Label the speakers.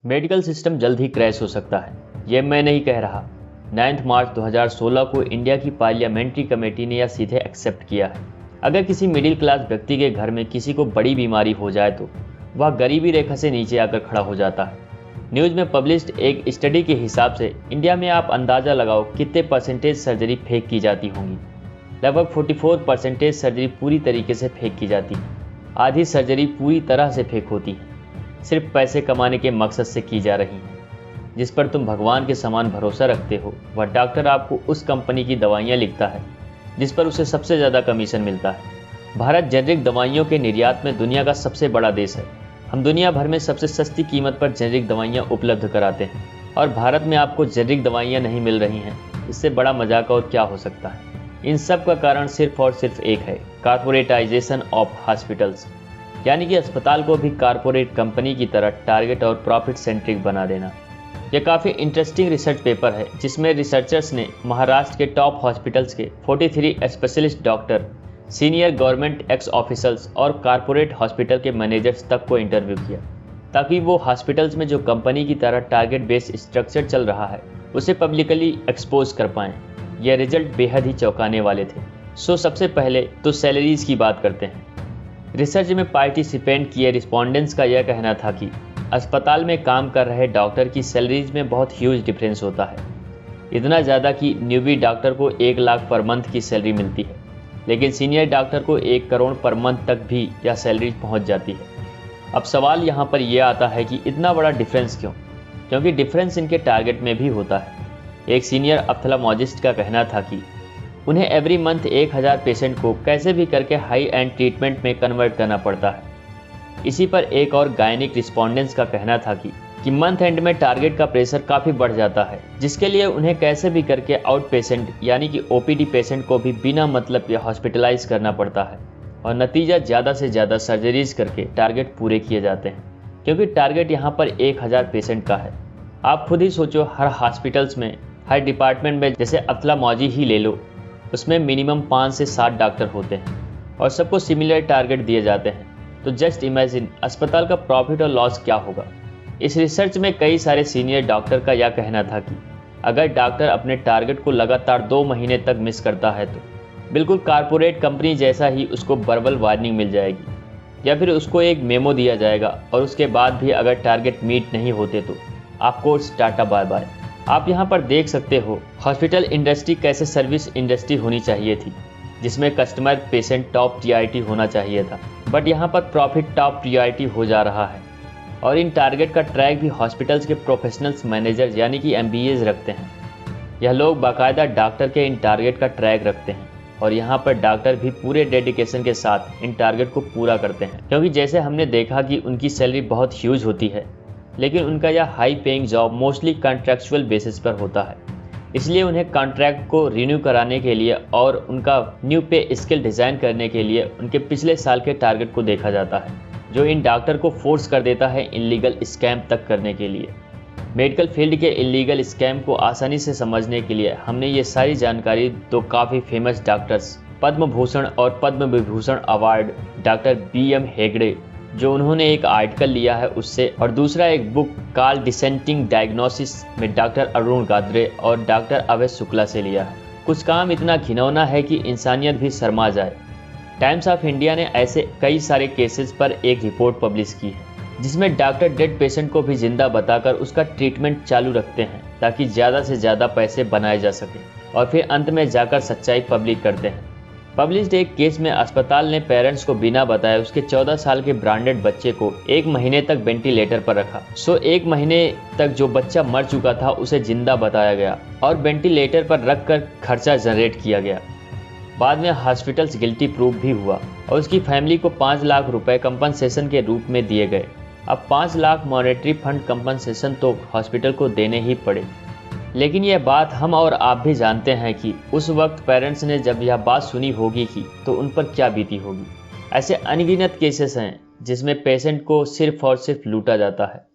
Speaker 1: Medical system जल्द ही crash हो सकता है, ये मैं नहीं कह रहा। 9 मार्च 2016 को इंडिया की पार्लियामेंट्री कमेटी ने यह सीधे एक्सेप्ट किया है। अगर किसी मिडिल क्लास व्यक्ति के घर में किसी को बड़ी बीमारी हो जाए तो वह गरीबी रेखा से नीचे आकर खड़ा हो जाता है। न्यूज़ में पब्लिश्ड एक स्टडी के हिसाब से इंडिया में आप अंदाज़ा लगाओ कितने परसेंटेज सर्जरी फेक की जाती होंगी। लगभग 44% सर्जरी पूरी तरीके से फेक की जाती है। आधी सर्जरी पूरी तरह से फेक होती है, सिर्फ पैसे कमाने के मकसद से की जा रही है। जिस पर तुम भगवान के समान भरोसा रखते हो, वह डॉक्टर आपको उस कंपनी की दवाइयाँ लिखता है जिस पर उसे सबसे ज़्यादा कमीशन मिलता है। भारत जेनरिक दवाइयों के निर्यात में दुनिया का सबसे बड़ा देश है। हम दुनिया भर में सबसे सस्ती कीमत पर जेनरिक दवाइयाँ उपलब्ध कराते हैं और भारत में आपको जेनरिक दवाइयाँ नहीं मिल रही हैं। इससे बड़ा मजाक और क्या हो सकता है। इन सब का कारण सिर्फ और सिर्फ एक है, कारपोरेटाइजेशन ऑफ हॉस्पिटल्स, यानी कि अस्पताल को भी कारपोरेट कंपनी की तरह टारगेट और प्रॉफिट सेंट्रिक बना देना। यह काफ़ी इंटरेस्टिंग रिसर्च पेपर है जिसमें रिसर्चर्स ने महाराष्ट्र के टॉप हॉस्पिटल्स के 43 specialist doctor, senior government x officers और कारपोरेट हॉस्पिटल के मैनेजर्स तक को इंटरव्यू किया, ताकि वो हॉस्पिटल्स में जो कंपनी की तरह टारगेट बेस्ड स्ट्रक्चर चल रहा है उसे पब्लिकली एक्सपोज कर पाएँ। यह रिजल्ट बेहद ही चौंकाने वाले थे। सो सबसे पहले तो सैलरीज की बात करते हैं। रिसर्च में पार्टिसिपेंट किए रिस्पोंडेंट्स का यह कहना था कि अस्पताल में काम कर रहे डॉक्टर की सैलरीज में बहुत ह्यूज डिफरेंस होता है। इतना ज़्यादा कि न्यूबी डॉक्टर को 1 लाख पर मंथ की सैलरी मिलती है, लेकिन सीनियर डॉक्टर को 1 करोड़ पर मंथ तक भी यह सैलरी पहुंच जाती है। अब सवाल यहाँ पर यह आता है कि इतना बड़ा डिफरेंस क्यों? क्योंकि डिफरेंस इनके टारगेट में भी होता है। एक सीनियर ऑप्थेल्मोलॉजिस्ट का कहना था कि उन्हें एवरी मंथ 1000 पेशेंट को कैसे भी करके हाई एंड ट्रीटमेंट में कन्वर्ट करना पड़ता है। इसी पर एक और गायनिक रिस्पोंडेंट्स का कहना था कि मंथ एंड में टारगेट का प्रेशर काफ़ी बढ़ जाता है, जिसके लिए उन्हें कैसे भी करके आउट पेशेंट यानी कि ओपीडी पेशेंट को भी बिना मतलब के हॉस्पिटलाइज करना पड़ता है और नतीजा ज़्यादा से ज़्यादा सर्जरीज करके टारगेट पूरे किए जाते हैं, क्योंकि टारगेट यहाँ पर 1000 पेशेंट का है। आप खुद ही सोचो, हर हॉस्पिटल्स में, हर डिपार्टमेंट में, जैसे ऑप्थेल्मोलॉजी ही ले लो, उसमें मिनिमम 5 से 7 डॉक्टर होते हैं और सबको सिमिलर टारगेट दिए जाते हैं। तो जस्ट इमेजिन अस्पताल का प्रॉफिट और लॉस क्या होगा। इस रिसर्च में कई सारे सीनियर डॉक्टर का यह कहना था कि अगर डॉक्टर अपने टारगेट को लगातार 2 महीने तक मिस करता है तो बिल्कुल कारपोरेट कंपनी जैसा ही उसको वर्बल वार्निंग मिल जाएगी या फिर उसको एक मेमो दिया जाएगा और उसके बाद भी अगर टारगेट मीट नहीं होते तो आपको टाटा बाय बाय। आप यहाँ पर देख सकते हो हॉस्पिटल इंडस्ट्री कैसे सर्विस इंडस्ट्री होनी चाहिए थी, जिसमें कस्टमर पेशेंट टॉप प्रायोरिटी होना चाहिए था, बट यहाँ पर प्रॉफिट टॉप प्रायोरिटी हो जा रहा है। और इन टारगेट का ट्रैक भी हॉस्पिटल्स के प्रोफेशनल्स मैनेजर यानी कि MBAs रखते हैं। यह लोग बाकायदा डॉक्टर के इन टारगेट का ट्रैक रखते हैं और यहाँ पर डॉक्टर भी पूरे डेडिकेशन के साथ इन टारगेट को पूरा करते हैं, क्योंकि जैसे हमने देखा कि उनकी सैलरी बहुत ह्यूज होती है, लेकिन उनका यह high paying job mostly contractual basis पर होता है। इसलिए उन्हें कॉन्ट्रैक्ट को रिन्यू कराने के लिए और उनका न्यू पे स्केल डिज़ाइन करने के लिए उनके पिछले साल के टारगेट को देखा जाता है, जो इन डॉक्टर को फोर्स कर देता है इलीगल स्कैम तक करने के लिए। मेडिकल फील्ड के इलीगल स्कैम को आसानी से समझने के लिए हमने ये सारी जानकारी दो काफ़ी फेमस डॉक्टर्स, पद्म भूषण और Padma Vibhushan award doctor BM Hegde, जो उन्होंने एक आर्टिकल लिया है उससे, और दूसरा एक बुक कॉल्ड डिसेंटिंग डायग्नोसिस में डॉक्टर अरुण गाद्रे और डॉक्टर अभय शुक्ला से लिया है। कुछ काम इतना घिनौना है कि इंसानियत भी शर्मा जाए। टाइम्स ऑफ इंडिया ने ऐसे कई सारे केसेस पर एक रिपोर्ट पब्लिश की है, जिसमें डॉक्टर डेड पेशेंट को भी जिंदा बताकर उसका ट्रीटमेंट चालू रखते हैं ताकि ज़्यादा से ज़्यादा पैसे बनाए जा सकें, और फिर अंत में जाकर सच्चाई पब्लिक करते हैं। पब्लिश्ड एक केस में अस्पताल ने पेरेंट्स को बिना बताए उसके 14 साल के ब्रांडेड बच्चे को 1 महीने तक वेंटिलेटर पर रखा। 1 महीने तक जो बच्चा मर चुका था उसे जिंदा बताया गया और वेंटिलेटर पर रखकर खर्चा जनरेट किया गया। बाद में हॉस्पिटल्स गिल्टी प्रूफ भी हुआ और उसकी फैमिली को 5 लाख रुपए कंपनसेशन के रूप में दिए गए। अब 5 लाख मॉनेटरी फंड कंपनसेशन तो हॉस्पिटल को देने ही पड़े। लेकिन यह बात हम और आप भी जानते हैं कि उस वक्त पेरेंट्स ने जब यह बात सुनी होगी कि तो उन पर क्या बीती होगी। ऐसे अनगिनत केसेस हैं जिसमें पेशेंट को सिर्फ और सिर्फ लूटा जाता है।